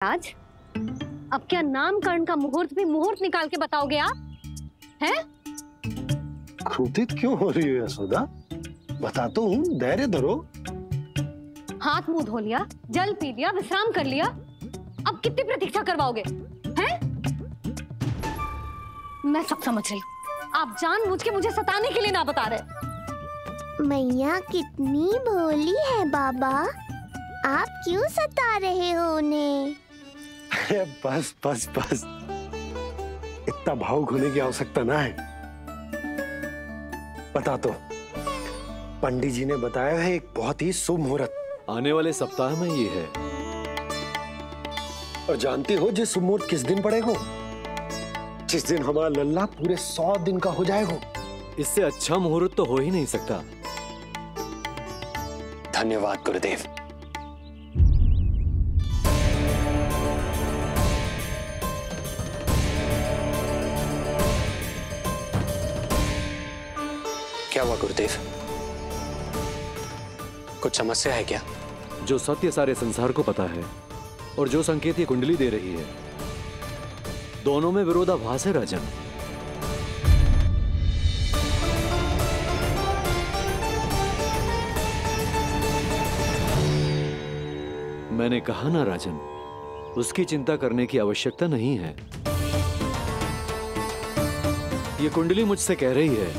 आज अब क्या नामकरण का मुहूर्त भी मुहूर्त निकाल के बताओगे आप? हैं? क्रोधित क्यों हो रही हो यशोदा? बताता हूँ, धैर्य धरो। हाथ मुंह धो लिया, जल पी लिया, विश्राम कर लिया, अब कितनी प्रतीक्षा करवाओगे? हैं? मैं सब समझ रही हूँ, आप जानबूझ के मुझे सताने के लिए ना बता रहे। मैया कितनी भोली है बाबा, आप क्यों सता रहे हो उन्हें? बस बस बस, इतना भावुक होने की आवश्यकता ना है। बता तो, पंडित जी ने बताया है एक बहुत ही शुभ मुहूर्त आने वाले सप्ताह में ये है। और जानते हो जिस शुभ मुहूर्त किस दिन पड़ेगा? जिस दिन हमारा लल्ला पूरे 100 दिन का हो जाएगा। इससे अच्छा मुहूर्त तो हो ही नहीं सकता। धन्यवाद गुरुदेव। क्या हुआ गुरुदेव? कुछ समस्या है क्या? जो सत्य सारे संसार को पता है और जो संकेत ये कुंडली दे रही है, दोनों में विरोधाभास है राजन। मैंने कहा ना राजन, उसकी चिंता करने की आवश्यकता नहीं है। ये कुंडली मुझसे कह रही है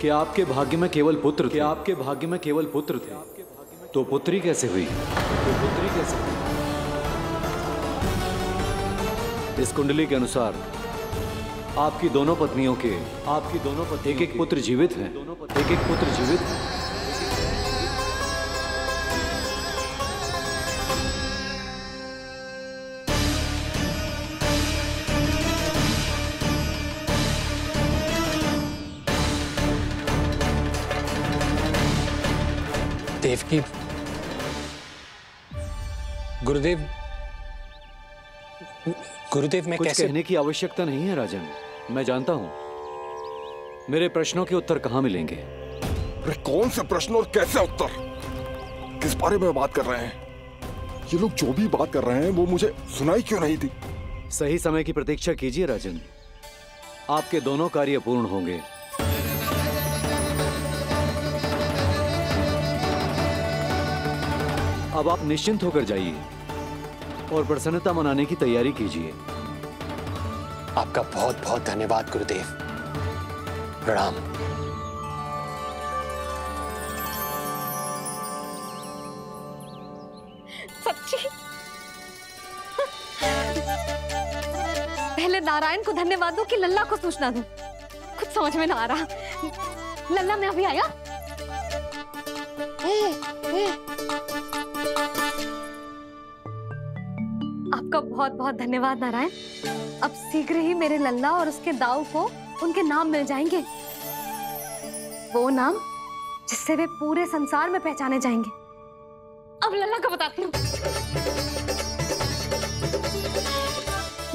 कि आपके भाग्य में केवल पुत्र थे। आपके भाग्य में केवल पुत्र थे, तो पुत्री कैसे हुई? इस कुंडली के अनुसार आपकी दोनों पत्नियों के एक-एक पुत्र जीवित हैं। एक-एक पुत्र जीवित हैं। देवकी, गुरुदेव मैं कुछ कैसे? कहने की आवश्यकता नहीं है राजन, मैं जानता हूं मेरे प्रश्नों के उत्तर कहां मिलेंगे। अरे कौन से प्रश्न और कैसे उत्तर? किस बारे में बात कर रहे हैं? ये लोग जो भी बात कर रहे हैं वो मुझे सुनाई क्यों नहीं थी? सही समय की प्रतीक्षा कीजिए राजन, आपके दोनों कार्य पूर्ण होंगे। अब आप निश्चिंत होकर जाइए और प्रसन्नता मनाने की तैयारी कीजिए। आपका बहुत बहुत धन्यवाद गुरुदेव। प्रणाम। सच्ची? पहले नारायण को धन्यवाद दूं कि लल्ला को सूचना दूं? कुछ समझ में ना आ रहा। लल्ला मैं अभी आया। आपका बहुत बहुत धन्यवाद नारायण। अब शीघ्र ही मेरे लल्ला और उसके दाऊ को उनके नाम मिल जाएंगे, वो नाम जिससे वे पूरे संसार में पहचाने जाएंगे। अब लल्ला को बताती हूँ।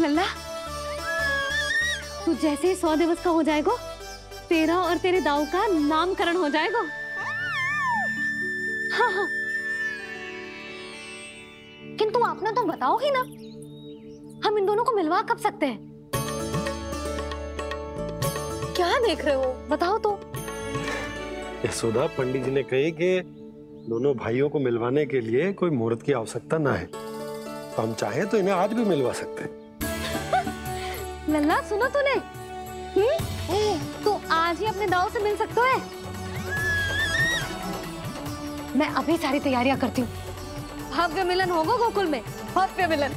लल्ला, तू जैसे ही 100 दिवस का हो जाएगा, तेरा और तेरे दाऊ का नामकरण हो जाएगा। हाँ हाँ, किंतु आप ना तो बताओ ही ना, हम इन दोनों को मिलवा कब सकते हैं? क्या देख रहे हो, बताओ तो। यशोदा, पंडित जी ने कही कि दोनों भाइयों को मिलवाने के लिए कोई मुहूर्त की आवश्यकता ना है, तो हम चाहे तो इन्हें आज भी मिलवा सकते हैं। लल्ला सुनो तूने, तू आज ही अपने दाऊ से मिल सकता है। मैं अभी सारी तैयारियां करती हूँ। भव्य मिलन होगा गोकुल में, भव्य मिलन।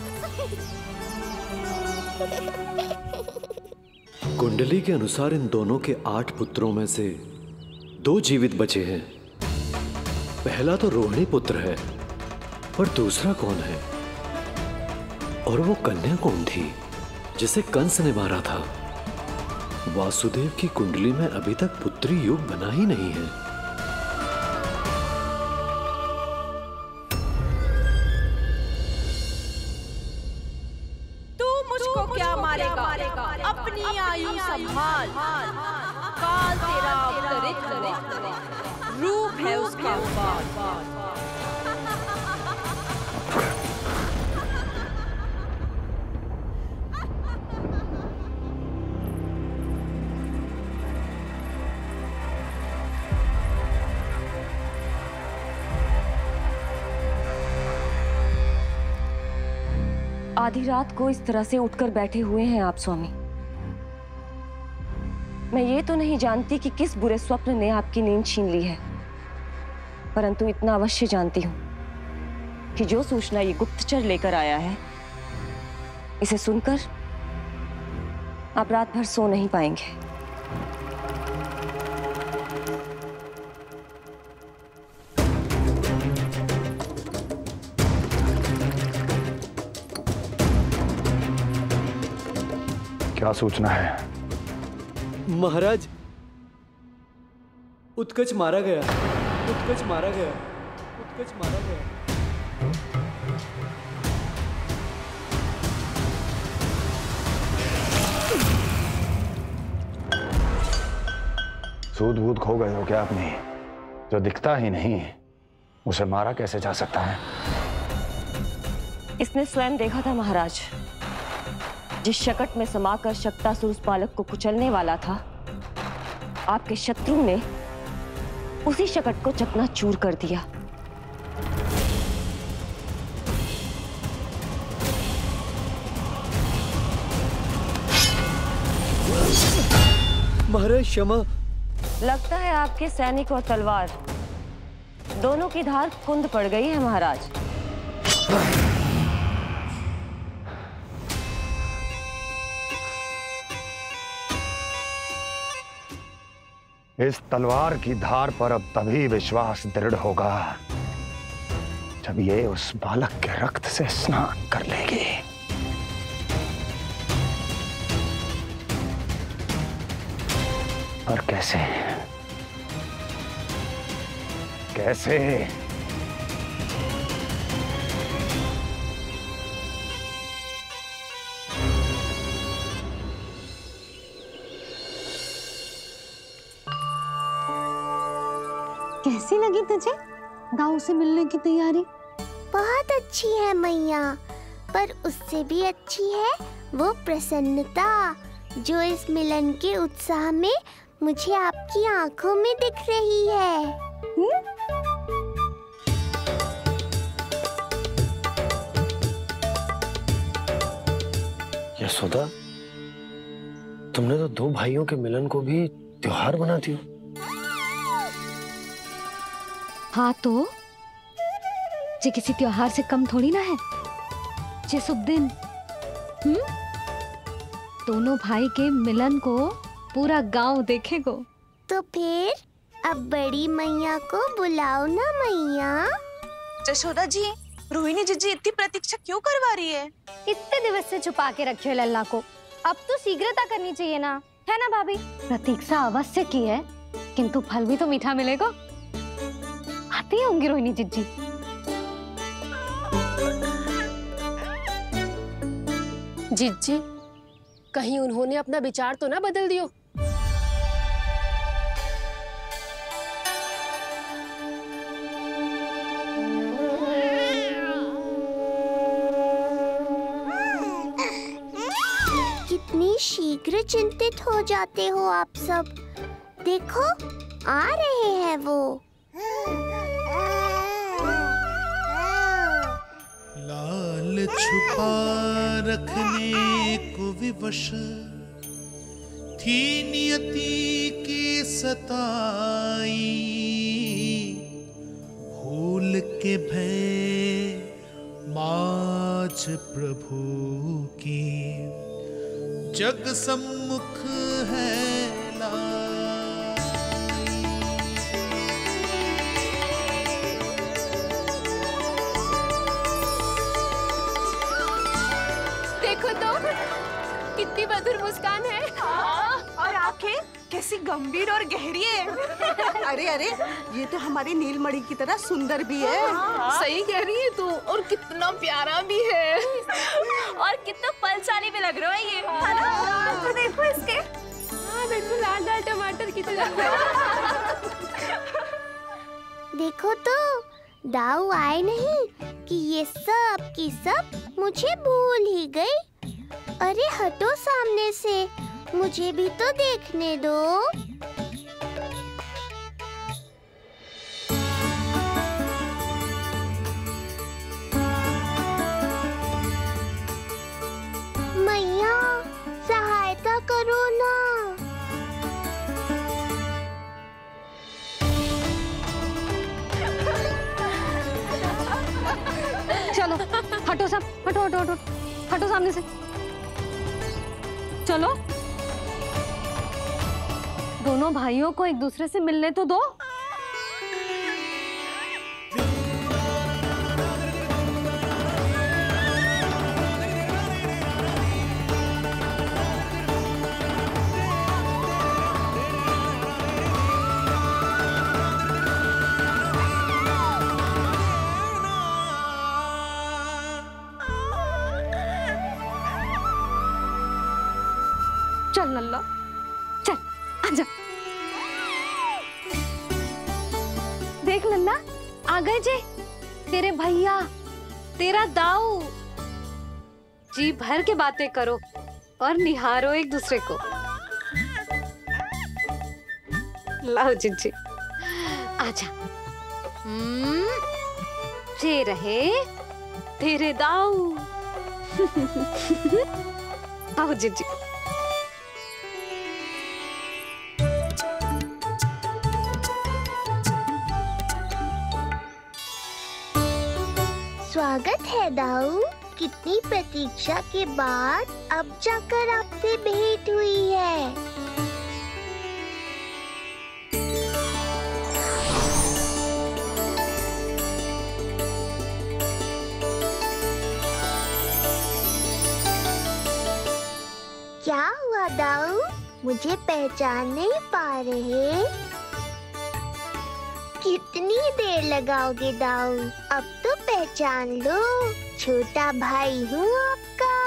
कुंडली के अनुसार इन दोनों के 8 पुत्रों में से 2 जीवित बचे हैं। पहला तो रोहिणी पुत्र है, पर दूसरा कौन है? और वो कन्या कौन थी जिसे कंस ने मारा था? वासुदेव की कुंडली में अभी तक पुत्री योग बना ही नहीं है। अपनी आयु संभाल, काल तेरा अवतरित करे, रूप है उसका आधी रात को इस तरह से उठकर बैठे हुए हैं आप स्वामी? मैं ये तो नहीं जानती कि किस बुरे स्वप्न ने आपकी नींद छीन ली है, परंतु इतना अवश्य जानती हूं कि जो सूचना ये गुप्तचर लेकर आया है, इसे सुनकर आप रात भर सो नहीं पाएंगे। क्या सूचना है? महाराज, उत्कच मारा गया, उत्कच मारा गया, उत्कच मारा गया। सूद वूद खो गए हो क्या अपनी? जो दिखता ही नहीं उसे मारा कैसे जा सकता है? इसने स्वयं देखा था महाराज, जिस शकट में समाकर शक्तासुर उस बालक को कुचलने वाला था, आपके शत्रु ने उसी शकट को चकनाचूर कर दिया। महाराज क्षमा। लगता है आपके सैनिक और तलवार दोनों की धार कुंद पड़ गई है महाराज। इस तलवार की धार पर अब तभी विश्वास दृढ़ होगा जब ये उस बालक के रक्त से स्नान कर लेगी। और कैसे? कैसे? कैसी लगी तुझे दाऊ से मिलने की तैयारी? बहुत अच्छी है मैया, पर उससे भी अच्छी है वो प्रसन्नता जो इस मिलन के उत्साह में मुझे आपकी आंखों में दिख रही है। यशोदा, तुमने तो दो भाइयों के मिलन को भी त्योहार बना दिया। हाँ तो ये किसी त्योहार से कम थोड़ी ना है। ये शुभ दिन दोनों भाई के मिलन को पूरा गांव देखेगा। तो फिर अब बड़ी मैया को बुलाओ ना मैया। यशोदा जी, रोहिणी जीजी इतनी प्रतीक्षा क्यों करवा रही है? इतने दिवस से छुपा के रखे हो लल्ला को, अब तो शीघ्रता करनी चाहिए ना, है ना भाभी? प्रतीक्षा अवश्य की है, किंतु फल भी तो मीठा मिलेगा। आती होंगी रोहिणी जीजी। जीजी, कहीं उन्होंने अपना विचार तो ना बदल दियो? कितनी शीघ्र चिंतित हो जाते हो आप सब। देखो आ रहे हैं वो। लाल छुपा रखने को विवश थी नियति की सताई, भूल के भय माज प्रभु की जग सम्मुख है देखो तो कितनी मधुर मुस्कान है। और आंखें कैसी गंभीर और गहरी है। अरे अरे, ये तो हमारी नीलमणि की तरह सुंदर भी है। सही कह रही है तू, और कितना प्यारा भी है, और कितना फलशाली भी लग रहा है ये। तो देखो इसके। हाँ बिल्कुल लाल लाल टमाटर की तरह। देखो तो दाऊ आए नहीं कि ये सब की सब मुझे भूल ही गई। अरे हटो सामने से, मुझे भी तो देखने दो। हटो, हटो सामने से। चलो, दोनों भाइयों को एक दूसरे से मिलने तो दो। चल लल्ला, चल आजा। देख लल्ला, आ गए जे तेरे भैया, तेरा दाऊ। जी भर के बातें करो और निहारो एक दूसरे को। लाओ जिज्जी, आजा। जे रहे तेरे दाऊ। आओ जिज्जी। स्वागत है दाऊ। कितनी प्रतीक्षा के बाद अब जाकर आपसे भेंट हुई है। क्या हुआ दाऊ? मुझे पहचान नहीं पा रहे? कितनी देर लगाओगे दाऊ? अब तो पहचान लो, छोटा भाई हूँ आपका।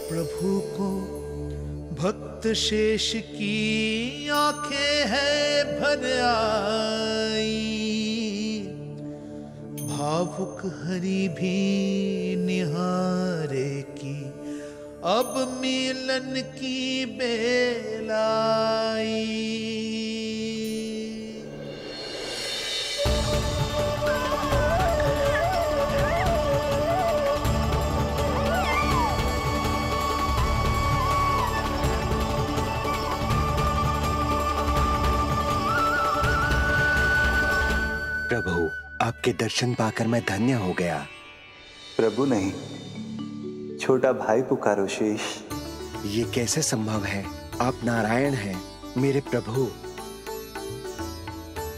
प्रभु को भक्त शेष की आंखें हैं भर आई, भावुक हरि भी निहारे की अब मिलन की बेल आई। प्रभु, आपके दर्शन पाकर मैं धन्य हो गया। प्रभु नहीं, छोटा भाई पुकारो शेष। ये कैसे संभव है? आप नारायण हैं, मेरे प्रभु।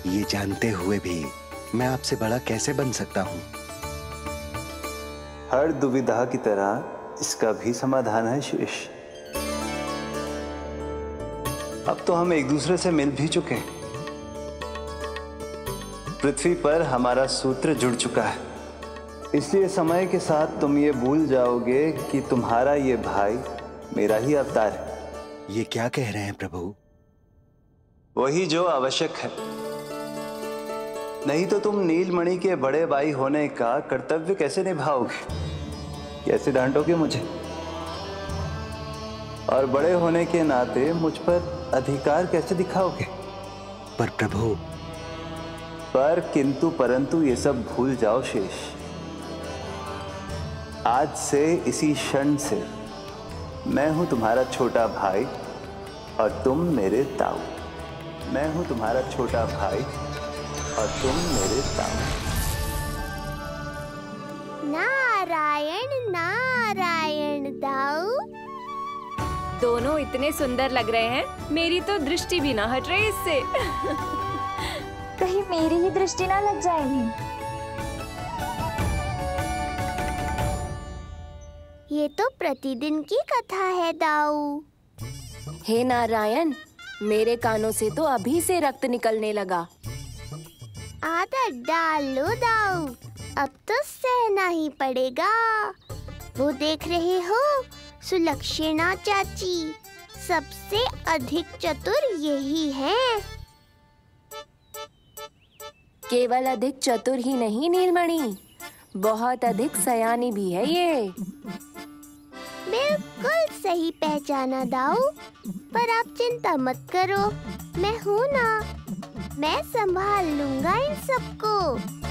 ये जानते हुए भी मैं आपसे बड़ा कैसे बन सकता हूँ? हर दुविधा की तरह इसका भी समाधान है शेष। अब तो हम एक दूसरे से मिल भी चुके हैं। पृथ्वी पर हमारा सूत्र जुड़ चुका है, इसलिए समय के साथ तुम ये भूल जाओगे कि तुम्हारा ये भाई मेरा ही अवतार है। ये क्या कह रहे हैं प्रभु? वही जो आवश्यक है। नहीं तो तुम नीलमणि के बड़े भाई होने का कर्तव्य कैसे निभाओगे? कैसे डांटोगे मुझे? और बड़े होने के नाते मुझ पर अधिकार कैसे दिखाओगे? पर प्रभु, पर किंतु परंतु ये सब भूल जाओ शेष। आज से इसी क्षण से मैं हूं तुम्हारा छोटा भाई और तुम मेरे ताऊ। मैं हूं तुम्हारा छोटा भाई और तुम मेरे ताऊ। नारायण नारायण दाऊ। दोनों इतने सुंदर लग रहे हैं, मेरी तो दृष्टि भी ना हट रही इससे। कहीं मेरी ही दृष्टि ना लग जाएगी। ये तो प्रतिदिन की कथा है दाऊ। हे नारायण, मेरे कानों से तो अभी से रक्त निकलने लगा। आदत डाल लो दाऊ, अब तो सहना ही पड़ेगा। वो देख रहे हो, सुलक्षणा चाची सबसे अधिक चतुर यही है। केवल अधिक चतुर ही नहीं नीलमणि, बहुत अधिक सयानी भी है ये। बिल्कुल सही पहचाना दाऊ, पर आप चिंता मत करो, मैं हूँ ना, मैं संभाल लूंगा इन सबको।